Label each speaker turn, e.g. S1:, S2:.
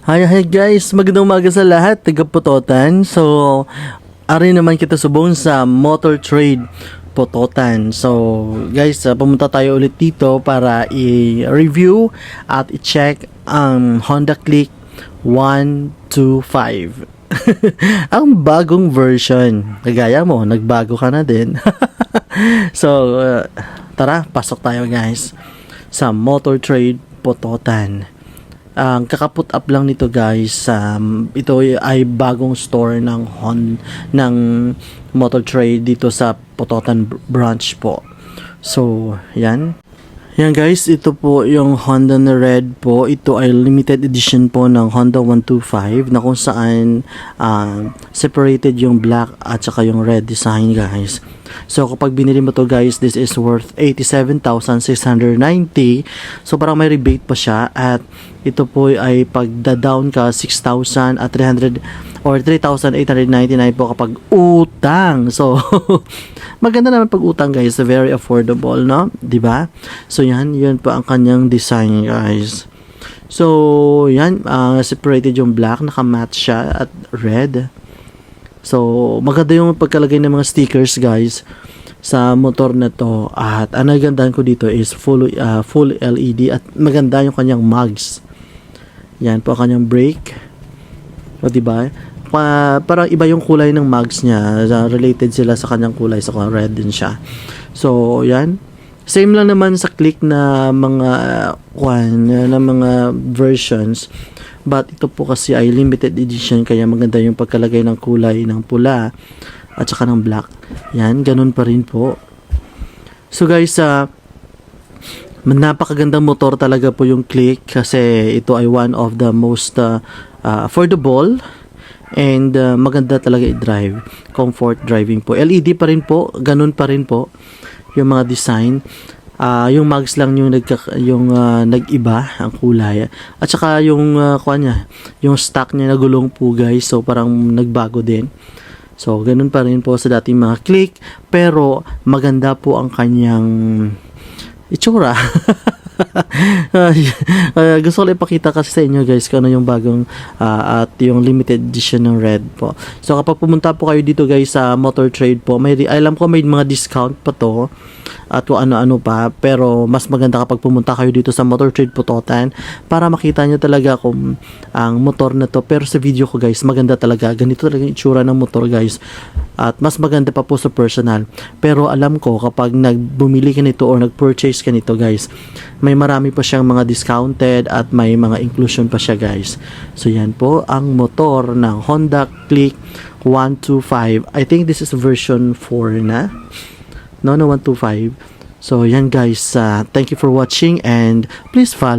S1: Hi guys, magandang umaga sa lahat, taga-Putotan. So, ari naman kita subong sa Motor Trade Putotan. So, guys, pumunta tayo ulit dito para i-review at i-check ang Honda Click 125. Ang bagong version. Kagaya mo, nagbago ka na din. So, tara, pasok tayo guys sa Motor Trade Putotan. Ang kakaput up lang nito guys, ito ay bagong store ng ng Motor Trade dito sa Putotan branch po. So, yan. Yan guys, ito po yung Honda na red po. Ito ay limited edition po ng Honda 125 na kung saan separated yung black at saka yung red design guys. So kapag binili mo to guys, this is worth 87,690. So parang may rebate pa siya at ito po ay pagda-down ka 6,300 or 3,899 po kapag utang. So maganda naman pag utang guys, very affordable, no? 'Di ba? So yan po ang kanyang design guys. So yan, separated yung black, naka-matte siya at red. So, maganda yung pagkalagay ng mga stickers guys sa motor na to. At ang nagandahan ko dito is full LED at maganda yung kanyang mugs. Yan po ang kanyang brake. O diba? Parang iba yung kulay ng mugs niya. Related sila sa kanyang kulay. So, red din siya. So, yan. Same lang naman sa Click na mga versions. But ito po kasi ay limited edition kaya maganda yung pagkalagay ng kulay ng pula at saka ng black. Yan, ganun pa rin po. So guys, napakagandang motor talaga po yung Click kasi ito ay one of the most affordable and maganda talaga i-drive. Comfort driving po. LED pa rin po, ganun pa rin po yung mga design. Yung mugs lang yung nag-iba ang kulay at saka yung yung stock niya nagulong po guys, so parang nagbago din. So ganun pa rin po sa dating mga Click pero maganda po ang kanyang itsura. Gusto ko ipakita kasi sa inyo guys kung ano yung bagong at yung limited edition ng red po. So kapag pumunta po kayo dito guys sa Motor Trade po, alam ko may mga discount pa to at ano-ano pa, pero mas maganda kapag pumunta kayo dito sa Motor Trade Putotan para makita nyo talaga kung ang motor na to. Pero sa video ko guys, maganda talaga, ganito talaga yung itsura ng motor guys at mas maganda pa po sa personal. Pero alam ko kapag bumili ka nito or nag-purchase ka nito guys, may marami pa siyang mga discounted at may mga inclusion pa siya guys. So yan po ang motor ng Honda Click 125. I think this is version 4 na. No, 125. So yan guys, thank you for watching and please follow.